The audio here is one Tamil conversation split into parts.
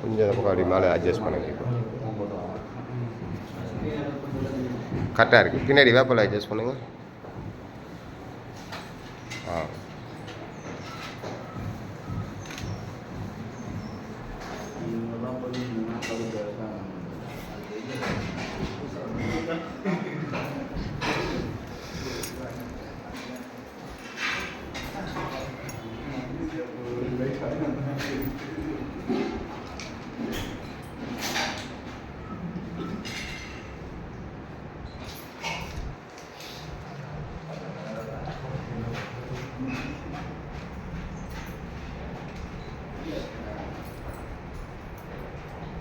கொஞ்சம் பக்கம் அப்படி மேலே அட்ஜஸ்ட் பண்ணுங்க. இப்போ கரெக்டாக இருக்குது. பின்னாடி வேப்பில் அட்ஜஸ்ட் பண்ணுங்கள். ஆ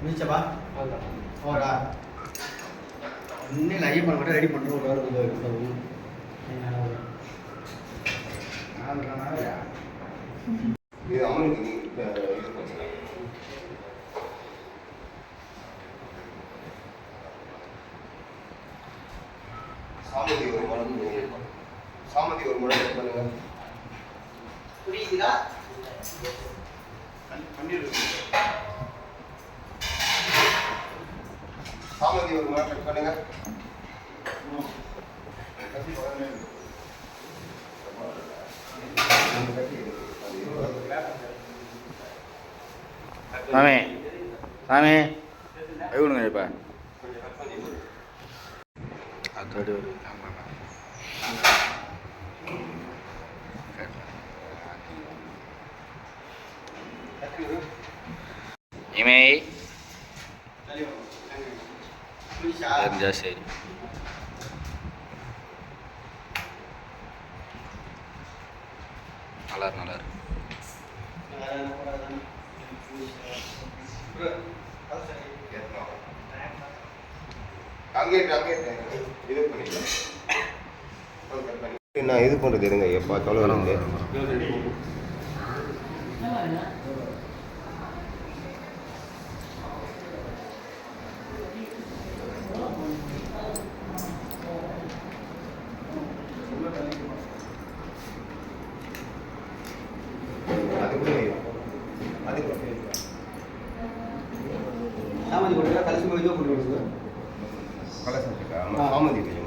முடிச்சப்பா ஓடா இன்னும் ஐயப்பன் மட்டும் ரெடி பண்ணுறோம். இது அவனுக்கு சாமதி ஒரு மடம் சாமதி ஒரு மடம் பண்ணுங்க. புரியுதுங்களா? சாமதி ஒரு மடம் செக் பண்ணுங்க. சாமி சாமி எவ்வளோங்க இப்போ அதோடு இமே தெரிஞ்சா சரி. நல்லா நல்லா நான் இது பண்ணுறது இருங்க. எப்போ தொலைவில் சாமதி போட்டு கலசி போய் இதோ போட்டு கலசத்துக்கா சாமதி போது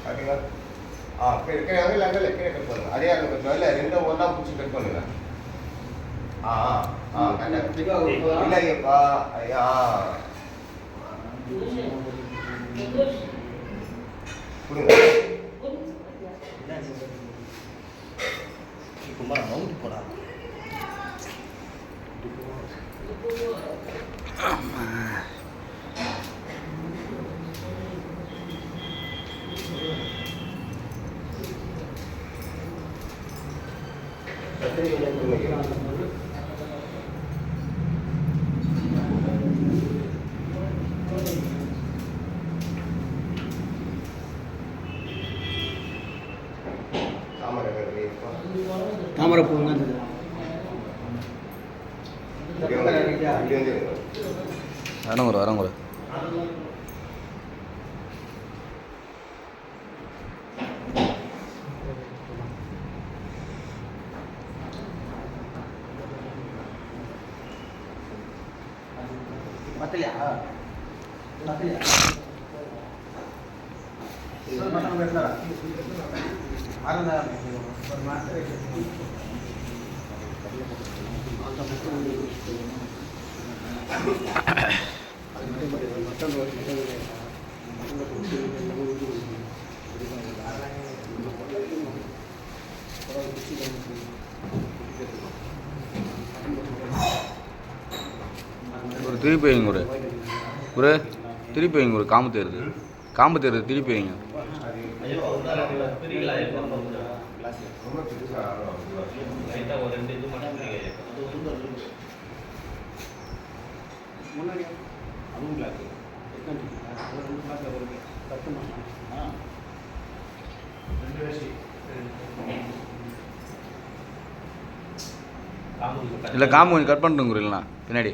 அப்படிங்களா? கீழே அங்கே கீழே கட் பண்ணுங்க. அதே கொஞ்சம் இல்லை ரெண்டும் ஒன்றா பிடிச்சி கட் பண்ணுங்க. இல்லையப்பா ஐயா கொடுங்க. குமார மவுண்ட் போடா. தாமரை பூ வரங்குற வரங்குற பத்தலையா பத்தலையா ஒரு மாதம் ஒரு திருப்பி வைங்க ஒரு திருப்பி வைங்க ஒரு காம்பு தேருது திருப்பி வைங்க. முன்னாடி அதுவும் கிளாக்கு இல்லை காம்பு கொஞ்சம் கட் பண்ணிட்டுங்க இல்லைண்ணா பின்னாடி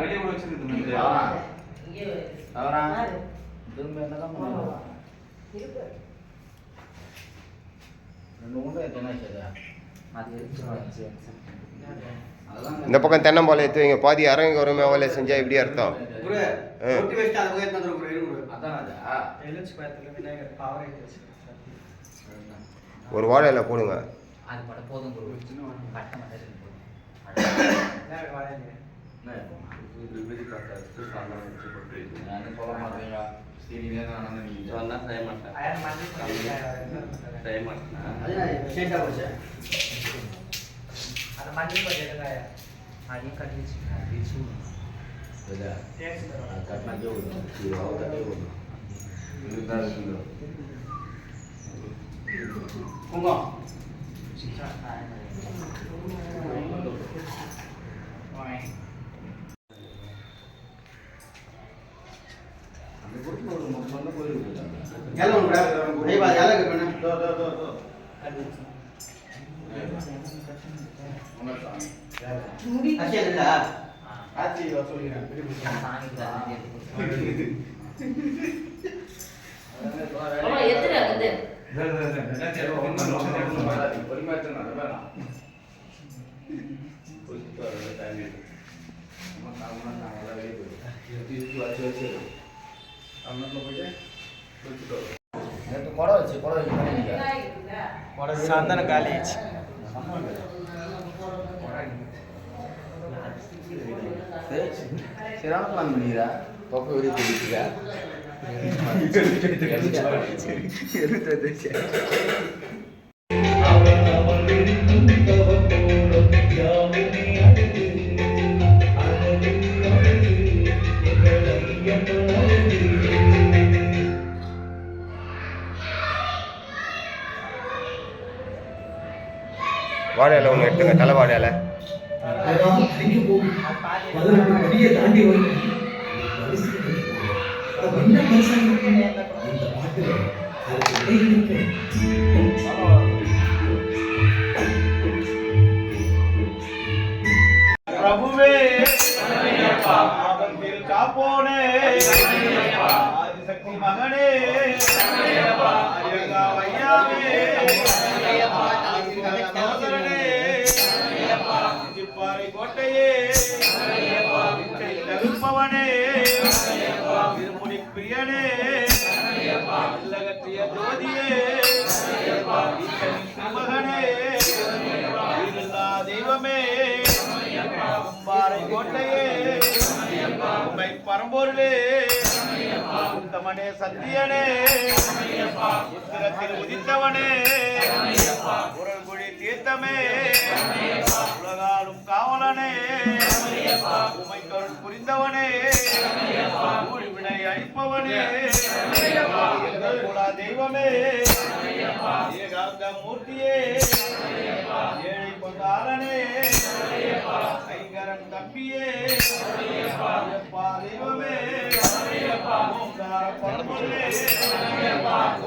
வெளியே கூட வச்சிருக்கு திரும்ப என்னதான் பண்ணுவோம் இந்த பக்கம் தென்னம்பாலை எடுத்து வைங்க. பாதி இறங்கி வறுமை வேலை செஞ்சா எப்படி அர்த்தம்? ஒரு வாழையில போடுங்க. சாந்தன காலேஜ் சரியான பிளான் பண்ணிக்கிறா தொப்பை வெளியே தெரிவிக்கிறா வாழையில ஒன்று எடுத்துங்க. தலை வாழையில பிரபுவே ஆபத்தில் காப்போனே ஆதிசக்தி மகனே ஐயாவே பாறை கோட்டையே தகுப்பவனே திருமுடி பிரியனே இல்லகற்றிய ஜோதியே மகனே தெய்வமே பாறை கோட்டையே உண்மை பரம்பொருளே உத்தமனே சத்தியனே உத்திரத்தில் உதித்தவனே குரல் குழி தீர்த்தமே உலகாலும் காவலனே உமை கருள் புரிந்தவனே ஊழ்வினை அழிப்பவனே குலா தெய்வமே ஏகாந்த மூர்த்தியே ஏழை கொண்டாரனே சரண் தம்பியே ஐயப்பா தெய்வமே ஓங்கார பரம்பொருளே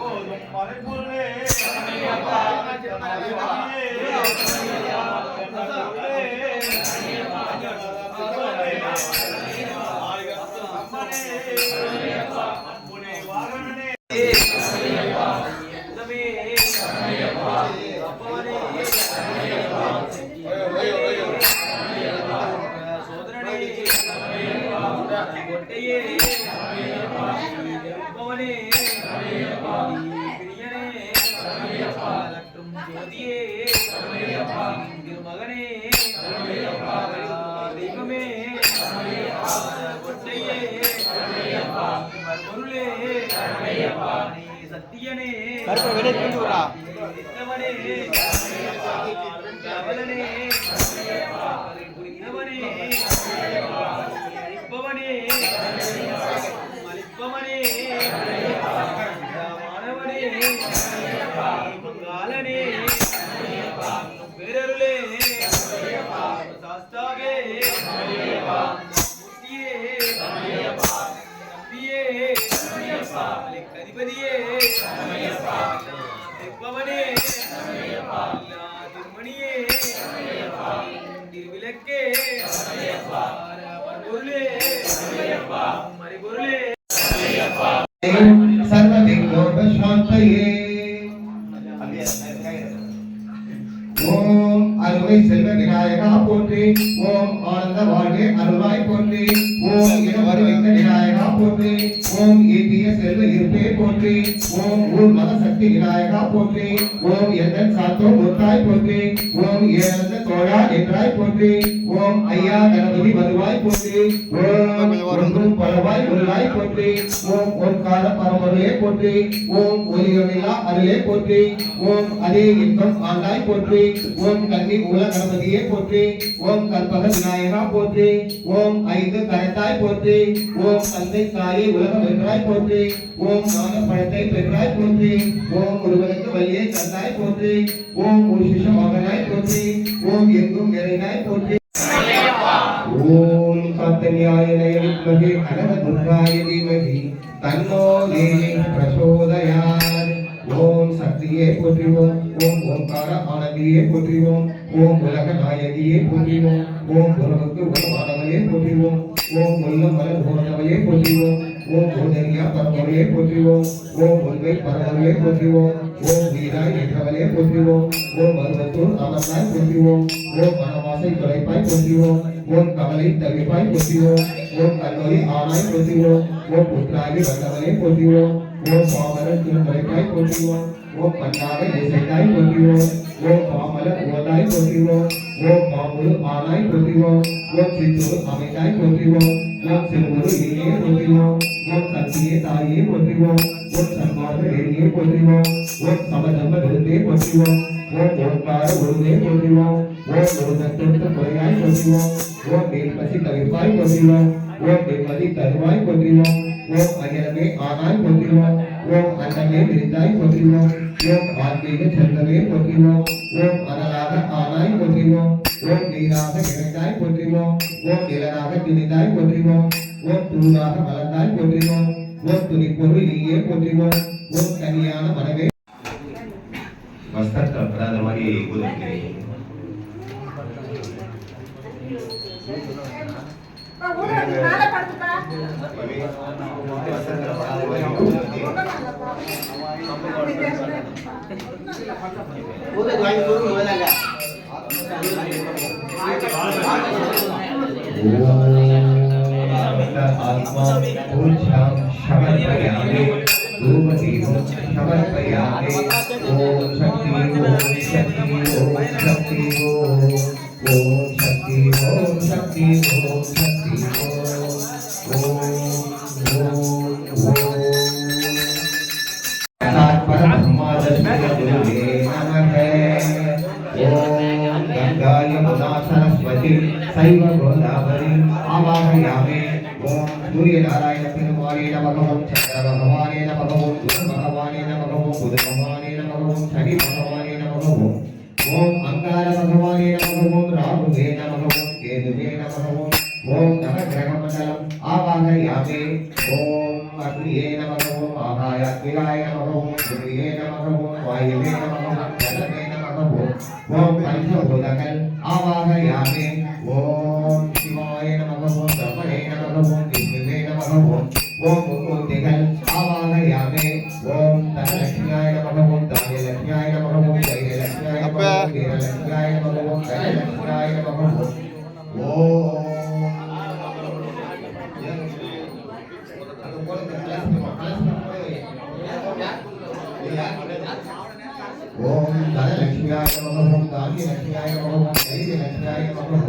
ஓதும் மறைபொருளே சத்தியனே பேரருளே சாஸ்தாவே கதிபதியே தெப்பவனே திருமணியே திருவிளக்கே பொருளே மறைபொருளே சர்வதிக்லோகசாந்தயே ஓம் அருமை செல்வ விநாயகா போற்றி ஓம் ஆனந்த வாழ்வே அருளாய் போற்றி ஓம் இனவரு வைத்த விநாயகா போற்றி ஓம் ஈட்டிய செல்வ இருப்பே போற்றி ஓம் ஊர் மத சக்தி விநாயகா போற்றி ஓம் எந்தன் சாத்தோ முத்தாய் போற்றி ஓம் ஏனந்த தோழா என்றாய் போற்றி ஓம் ஐயா கணபதி வருவாய் போற்றி ஓம் ஒன்றும் பலவாய் உள்ளாய் போற்றி ஓம் ஓம்கார பரமருளே போற்றி ஓம் ஒலியமில்லா அருளே போற்றி ஓம் அதே இன்பம் ஆண்டாய் போற்றி ஓம் கன்னி மூல கணபதியே போற்றி ஓம் கற்பக விநாயகா போற்றி ஓம் ஐந்து கரத்தாய் போற்றி ஓம் தந்தை தாயை உலகம் வென்றாய் போற்றி ஓம் நாகப்பழத்தை பெற்றாய் போற்றி ஓம் முருகனுக்கு வழியை தந்தாய் போற்றி ஓம் ஒரு சிஷ மகனாய் போற்றி ஓம் எங்கும் நிறைனாய் போற்றி ஓம் சத்யஞாயினே வித்மஹே அனக துர்காய தீமஹி தன்னோ தேவி பிரசோதயாத் ஓம் சக்தியே போற்றிவோம் ஓம் ஓம்கார ஆனந்தியே போற்றிவோம் ஓம் உலக நாயகியே போற்றிவோம் ஓம் உலகுக்கு உலகமானவளே போற்றிவோம் ஓம் உள்ளம் மலர் போன்றவையே போற்றிவோம் ஓம் பூதன்யா பரமொழியே போற்றிவோம் ஓம் உண்மை பரமொழியே போற்றிவோம் ஓம் வீராய் என்றவளே போற்றிவோம் ஓம் மருவத்தூர் அமர்ந்தாய் போற்றிவோம் ஓம் மனவாசை தொலைப்பாய் போற்றிவோம் ஓம் கவலை தவிப்பாய் போற்றிவோம் ஓம் கல்லூரி ஆனாய் போற்றிவோம் ஓம் புற்றாகி வந்தவளே போற்றிவோம் ஓம் பாமரன் திருமுறைப்பாய் போற்றிவோம் ஓம் கண்ணாக இசைத்தாய் போற்றிவோம் ஓம் பாமலர் ஓதாய் போற்றிவோம் ஓம் மாமுரு ஆனாய் போற்றிவோம் ஓம் சித்தூர் அமைத்தாய் போற்றிவோம் ஓம் சிறுமுரு இனியே போற்றிவோம் ஓம் சக்தியே தாயே போற்றிவோம் ஓம் சன்மார்க்க நெறியே போற்றிவோம் ஓம் சமதம்ப விருந்தே போற்றிவோம் ஓம் ஓம்கார உருவே போற்றிவோம் ஓம் ஒருதற்கு குறையாய் போற்றிவோம் ஓம் நீர்பசி தவிர்ப்பாய் போற்றிவோம் ஓம் நிம்மதி தருவாய் போற்றிவோம் ஓம் அயனமே ஆனாய் போற்றிவோம் ஓம் அன்னமே விரித்தாய் போற்றிவோம் ஓம் ஆன்மீக செல்வமே போற்றிவோம் ஓம் அனலாக ஆனாய் போற்றிவோம் ஓம் நீராக இணைந்தாய் போற்றிவோம் ஓம் நிலனாக துணிந்தாய் போற்றிவோம் ஓம் தூளாக மலர்ந்தாய் போற்றிவோம் ஓம் துணி பொருள் நீயே போற்றிவோம் ஓம் கனியான மனமே வஸ்திரத்தை அப்படாத மாதிரி உதவுகிறேன் சைவ கோதாவரி ஆவாகயாமே ஓம் சூரிய நாராயண பெருமானே நமக ஓம் சந்திர பகவானே நமக ஓம் குரு பகவானே நமக ஓம் புத பகவானே நமக ஓம் சனி பகவானே நமக ஓம் அங்கார பகவானே நமக ஓம் ராகுவே நமக ஓம் கேதுவே ओम नवग्रहमण्डलम् आवाहयामि ओम अग्निये नमः ओम आहायात्मिकाय नमः ओम सूर्ये नमः ओम वायुवे नमः ओम जलवे नमः ओम पंचभूतकल आवाहयामि ओम शिवाय नमः ओम ब्रह्मणे नमः ओम विष्णुवे नमः ओम मुकुटिकल आवाहयामि ओम धनलक्ष्म्याय नमः ओम धान्यलक्ष्म्याय नमः ओम जयलक्ष्म्याय नमः ओम वीरलक्ष्म्याय नमः ओम धनलक्ष्म्याय नमः ओम ओम धनलक्ष्म्याय नमः ओम धान्यलक्ष्म्याय नमः ओम जयलक्ष्म्याय नमः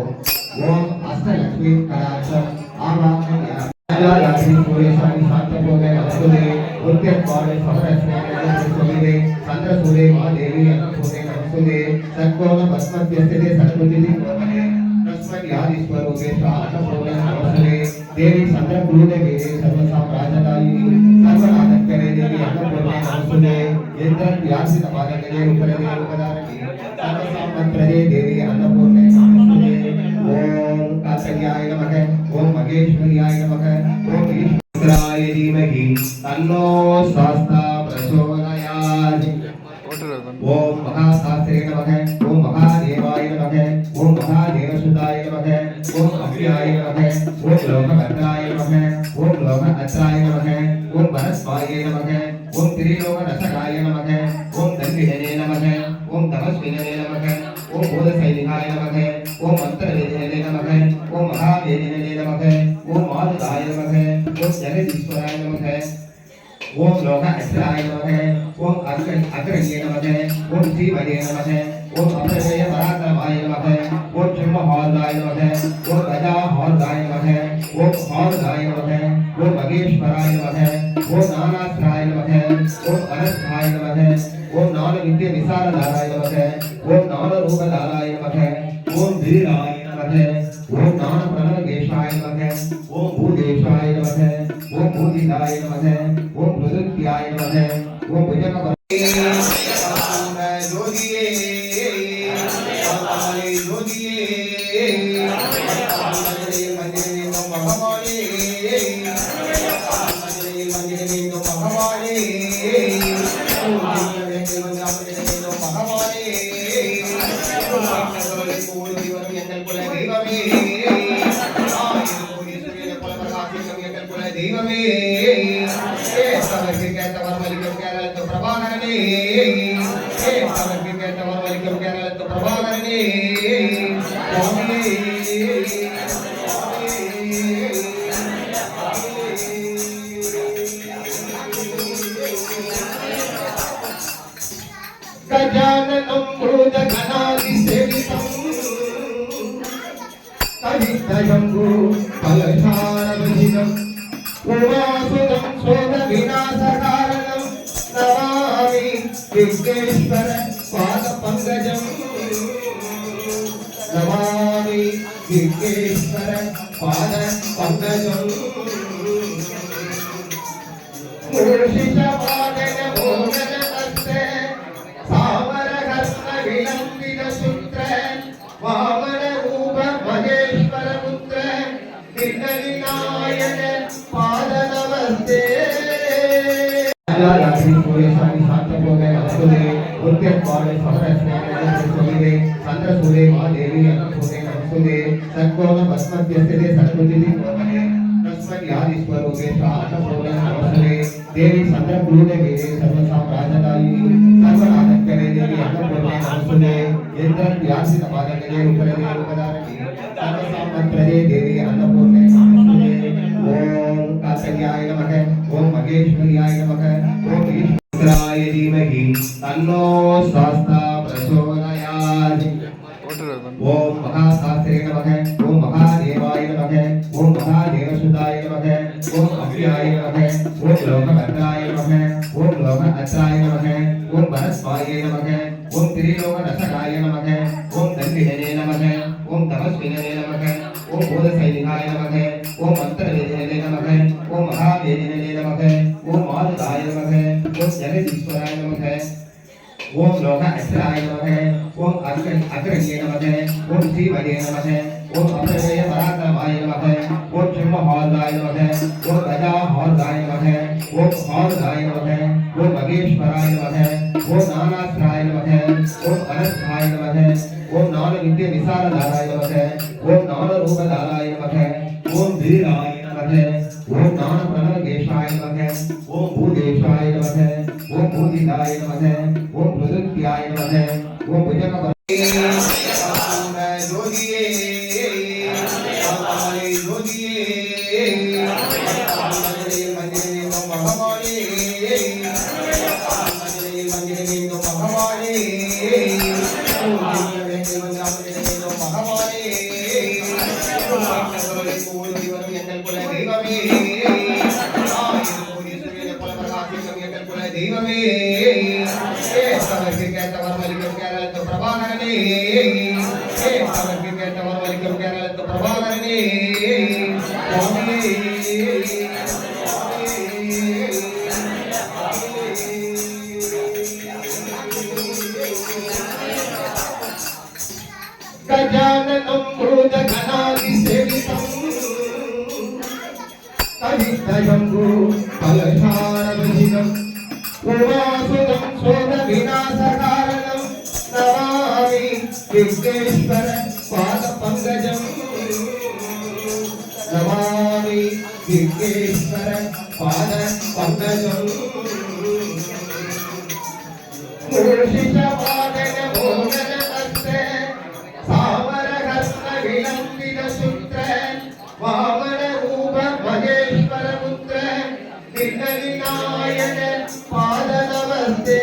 ओम अष्टलक्ष्मी कटाक्षम् आवाहयामि लक्ष्मी सूर्यशानि शांतपोदे वसुदे उद्यत्पादे समरस्नाने सुविदे चंद्रसूर्ये महादेवी अन्नपूर्णे नमस्ते सत्कोण पद्मस्यस्ते सत्कृतिति कोमने तस्मै यादिस्वरूपे शान्तपूर्णे नमस्ते देवी चंद्रपूर्णे वेदे सर्वसाम्राज्यदायिनी सर्वनाथकरे देवी अन्नपूर्णे नमस्ते यत्र व्यासित पादकरे उपरे उपदारणी सर्वसामंत्रये देवी अन्नपूर्णे नमस्ते ओम कात्याय नमः ओम महेश्वर्याय नमः ओम ईश्वराय धीमहि तन्नो शास्ता प्रचोदयात् ओम महाशास्त्रे नमः ओम महादेवाय नमः ओम महादेवसुताय नमः ओम अव्याय नमः ओम लोकभद्राय नमः ओम लोकअत्राय नमः ओम वनस्वाय नमः ओम त्रिलोकरक्षकाय नमः ओम दण्डिने नमः ओम तपस्विने नमः ओम बोधसैनिकाय नमः ओम मंत्रवेदिने नमः ओम महावेदिने नमः ओम मारुताय नमः ओम जगदीश्वराय नमः ओम लोकअत्राय नमः ओम अग्रण्ये नमः ओम श्रीमते नमः ओम अप्रमेय पराक्रमाय नमः ओम सिंहहाराय नमः ओम गजाहाराय नमः ओम हाराय नमः ओम महेश्वराय नमः ओम नानास्त्राय नमः ओम अनस्थाय नमः ओम नान विद्या विशारदाय नमः ओम नान रूपदाय नमः ओम धीराय नमः ओम नान प्रणवगेशाय नमः ओम भूदेशाय नमः ओम भूतिदाय नमः ओम मृदुत्याय नमः ओम भुजगपते ज्योतिये ज्योतिये मंदिरे नो भगवाने मंदिरे नो भगवाने தெய்வமே சபைக்கு கேட்டவர் வலிக்கும் கேரளத்து பிரபாகரனே சபைக்கு கேட்டவர் வலிக்கும் கேரளத்து பிரபாகரனே गजाननं भूतगणाधिसेवितं कवितयम्बु फलसारभजितं उमासुतं शोकविनाशकारणं नमामि विघ्नेश्वर पादपङ्कजं नमामि विघ्नेश्वर पादपङ्कजं मूषितवादन मोहनहस्ते सावरहस्त विलम्बितसूत्र वामन रूप महेश्वर पुत्र विघ्नविनायक पाद नमस्ते लक्ष्मी सूर्यशानि शांतपोदे वसुदे उद्यत्पादे समरस्नाने सुविदे चंद्रसूर्ये महादेवी अन्नपूर्णे नमस्ते सत्कोण पद्मस्यस्ते सत्कृतिति कोमने तस्मै यादिस्वरूपे शान्तपूर्णे नमस्ते देवी चंद्रपूर्णे वेदे सर्वसाम्राज्यदायिनी सर्वनाथकरे देवी अन्नपूर्णे नमस्ते यत्र व्यासित पादकरे उपरे उपदारणी सर्वसामंत्रये देवी अन्नपूर्णे नमस्ते ओम कात्याय नमः ओम महेश्वर्याय नमः ओम ईश्वराय धीमहि तन्नो शास्ता प्रचोदयात् ओम महाशास्त्रे नमः ओम महादेवाय नमः ओम महादेवसुताय नमः ओम अव्याय नमः ओम लोकभद्राय नमः ओम लोकअत्राय नमः ओम वनस्वाय नमः ओम त्रिलोकरक्षकाय नमः ओम दण्डिने नमः ओम तपस्विने नमः ओम बोधसैनिकाय नमः ओम मंत्रवेदिने नमः ओम महावेदिने नमः ओम मारुताय नमः ओम जगदीश्वराय नमः ओम लोकअत्राय नमः ओम अग्रण्ये नमः ओम श्रीमते नमः ओम अप्रमेय पराक्रमाय नमः ओम सिंहहार्दाय नमः ओम गजाहार्दाय नमः ओम हार्दाय नमः ओम महेश्वराय नमः ओम नानास्त्राय नमः ओम अनस्थाय नमः ओम नान विद्या विशारदाय नमः ओम नान रूपदाय नमः ओम धीराय नमः ओम नान प्रणवगेशाय नमः ओम भूदेशाय नमः ओम भूदिदाय नमः ओम प्रदुत्याय नमः ओम भुजग जोगिये जोगिये मंदिर में भगवाने मंदिर में भगवाने தெய்வமே ஏற்றவர்க்கு கேட்டவர் வலிக்கும் கேரளத்து பிரபாகரனே ஏற்றவர்க்கு கேட்டவர் வலிக்கும் கேரளத்து பிரபாகரனே गजाननं भूतगणाधिसेवितं कवितजम्बू फलसारविहितं उवासुतं शोकविनाशकारणं नमामि विघ्नेश्वर पादपङ्कजं नमामि विघ्नेश्वर पादपङ्कजं मूषिषवादन मोहनहस्ते सावरहस्त विलम्बित सूत्र वामन रूप महेश्वर पुत्र विघ्नविनायक पाद नमस्ते